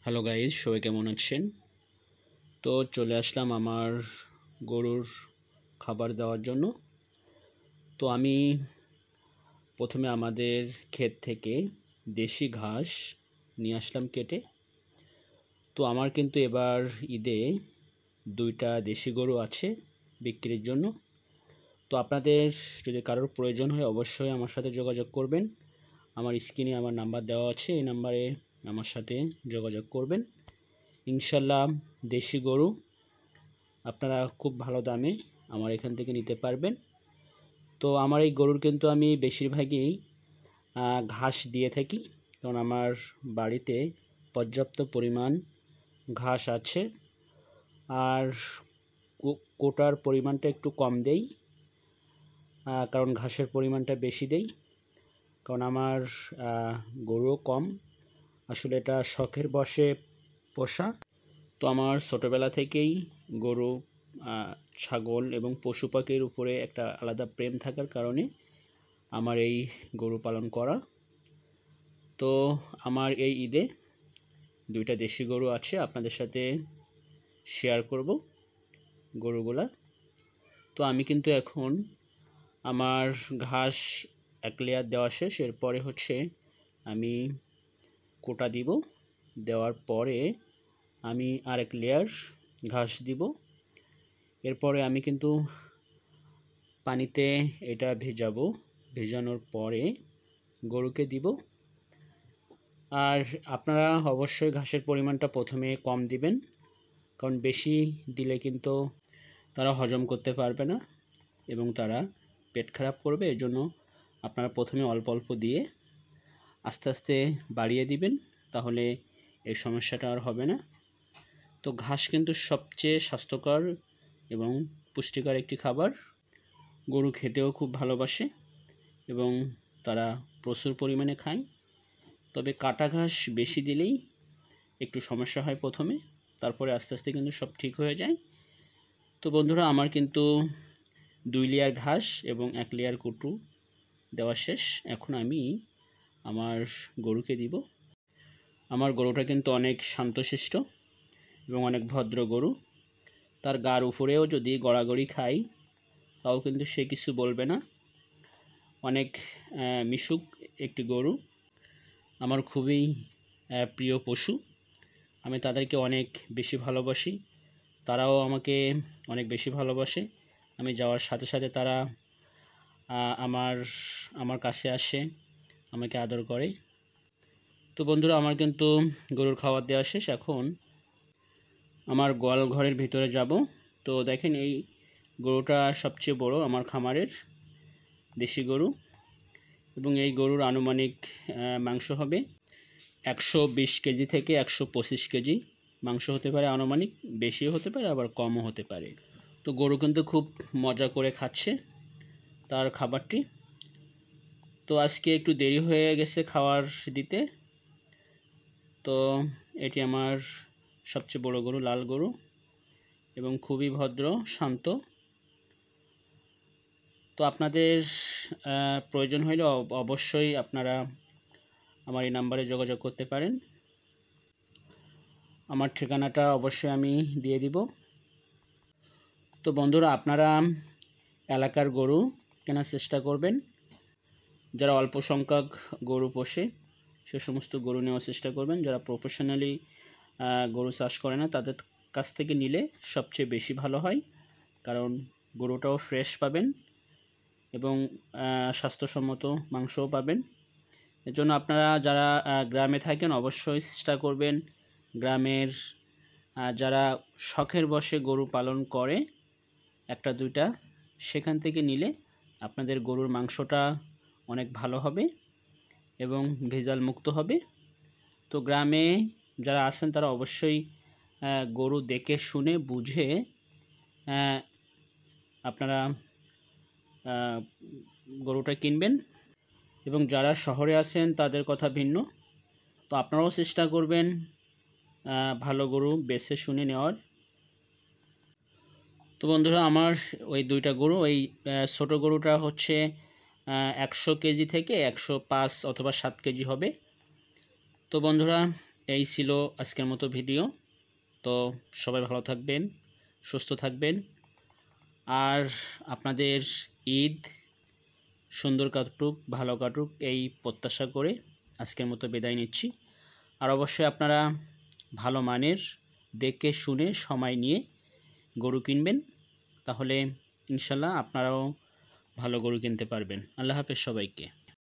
Hello guys, সবাই কেমন আছেন? তো চলে আসলাম আমার গরুর খাবার দেওয়ার জন্য। তো আমি প্রথমে আমাদের ক্ষেত থেকে দেশি ঘাস নিয়ে আসলাম কেটে। তো আমার কিন্তু এবার ঈদে 2টা দেশি গরু আছে বিক্রির জন্য। তো আপনাদের যদি কারোর প্রয়োজন হয় অবশ্যই আমার সাথে যোগাযোগ করবেন। আমার স্ক্রিনে আমার নাম্বার দেওয়া আছে, এই নাম্বারে আমার সাথে যোগাযোগ করবেন। ইনশাল্লাহ দেশি গরু আপনারা খুব ভালো দামে আমার এখান থেকে নিতে পারবেন। তো আমার এই গরুর কিন্তু আমি বেশিরভাগই ঘাস দিয়ে থাকি, কারণ আমার বাড়িতে পর্যাপ্ত পরিমাণ ঘাস আছে। আর কোটার পরিমাণটা একটু কম দেই, কারণ ঘাসের পরিমাণটা বেশি দেই, কারণ আমার গরুও কম। আসলে এটা শখের বশে পোষা। তো আমার ছোটোবেলা থেকেই গরু, ছাগল এবং পশু পাখির উপরে একটা আলাদা প্রেম থাকার কারণে আমার এই গরু পালন করা। তো আমার এই ঈদে 2টা দেশি গরু আছে, আপনাদের সাথে শেয়ার করব গরুগুলা। তো আমি কিন্তু এখন আমার ঘাস 1 লেয়ার দেওয়া শেষ, এরপরে হচ্ছে আমি কোটা দিব, দেওয়ার পরে আমি আরেক লেয়ার ঘাস দিব। এরপরে আমি কিন্তু পানিতে এটা ভেজাবো, ভেজানোর পরে গরুকে দিব। আর আপনারা অবশ্যই ঘাসের পরিমাণটা প্রথমে কম দিবেন, কারণ বেশি দিলে কিন্তু তারা হজম করতে পারবে না এবং তারা পেট খারাপ করবে। এর জন্য আপনারা প্রথমে অল্প অল্প দিয়ে আস্তে আস্তে বাড়িয়ে দিবেন, তাহলে এই সমস্যাটা আর হবে না। তো ঘাস কিন্তু সবচেয়ে স্বাস্থ্যকর এবং পুষ্টিকর একটি খাবার। গরু খেতেও খুব ভালোবাসে এবং তারা প্রচুর পরিমাণে খায়। তবে কাটা ঘাস বেশি দিলেই একটু সমস্যা হয় প্রথমে, তারপরে আস্তে আস্তে কিন্তু সব ঠিক হয়ে যায়। তো বন্ধুরা, আমার কিন্তু 2 লেয়ার ঘাস এবং 1 লেয়ার কুটু দেওয়া শেষ। এখন আমি আমার গরুকে দিব। আমার গরুটা কিন্তু অনেক শান্তশিষ্ট এবং অনেক ভদ্র গরু। তার গার উপরেও যদি গড়াগড়ি খাই তাও কিন্তু সে কিছু বলবে না। অনেক মিশুক একটি গরু, আমার খুবই প্রিয় পশু। আমি তাদেরকে অনেক বেশি ভালোবাসি, তারাও আমাকে অনেক বেশি ভালোবাসে। আমি যাওয়ার সাথে সাথে তারা আমার কাছে আসে, আমাকে আদর করে। তো বন্ধুরা, আমার কিন্তু গরুর খাবার দেওয়া শেষ। এখন আমার গোয়াল ঘরের ভিতরে যাব। তো দেখেন, এই গরুটা সবচেয়ে বড় আমার খামারের দেশি গরু, এবং এই গরুর আনুমানিক মাংস হবে 120 কেজি থেকে 125 কেজি মাংস হতে পারে। আনুমানিক বেশিও হতে পারে, আবার কমও হতে পারে। তো গরু কিন্তু খুব মজা করে খাচ্ছে তার খাবারটি। তো আজকে একটু দেরি হয়ে গেছে খাবার দিতে। তো এটি আমার সবচেয়ে বড় গরু, লাল গরু, এবং খুবই ভদ্র, শান্ত। তো আপনাদের প্রয়োজন হলে অবশ্যই আপনারা আমার এই নাম্বারে যোগাযোগ করতে পারেন। আমার ঠিকানাটা অবশ্যই আমি দিয়ে দিব। তো বন্ধুরা, আপনারা এলাকার গরু কেনার চেষ্টা করবেন। যারা অল্প সংখ্যক গরু পোষে সে সমস্ত গরু নেওয়ার চেষ্টা করবেন। যারা প্রফেশনালি গরু চাষ করে না তাদের কাছ থেকে নিলে সবচেয়ে বেশি ভালো হয়, কারণ গরুটাও ফ্রেশ পাবেন এবং স্বাস্থ্যসম্মত মাংসও পাবেন। এর জন্য আপনারা যারা গ্রামে থাকেন অবশ্যই চেষ্টা করবেন গ্রামের যারা শখের বশে গরু পালন করে 1টা 2টা, সেখান থেকে নিলে আপনাদের গরুর মাংসটা অনেক ভালো হবে এবং ভেজাল মুক্ত হবে। তো গ্রামে যারা আছেন তারা অবশ্যই গরু দেখে শুনে বুঝে আপনারা গরুটা কিনবেন, এবং যারা শহরে আছেন তাদের কথা ভিন্ন। তো আপনারাও চেষ্টা করবেন ভালো গরু বেছে শুনে নেওয়ার। তো বন্ধুরা, আমার ওই 2টা গরু, ওই ছোটো গরুটা হচ্ছে 100 কেজি থেকে 105 অথবা 7 কেজি হবে। তো বন্ধুরা, এই ছিল আজকের মতো ভিডিও। তো সবাই ভালো থাকবেন, সুস্থ থাকবেন, আর আপনাদের ঈদ সুন্দর কাটুক, ভালো কাটুক এই প্রত্যাশা করে আজকের মতো বিদায় নিচ্ছি। আর অবশ্যই আপনারা ভালো মানের দেখে শুনে সময় নিয়ে গরু কিনবেন, তাহলে ইনশাল্লাহ আপনারাও ভালো গরু কিনতে পারবেন। আল্লাহ হাফেজ সবাইকে।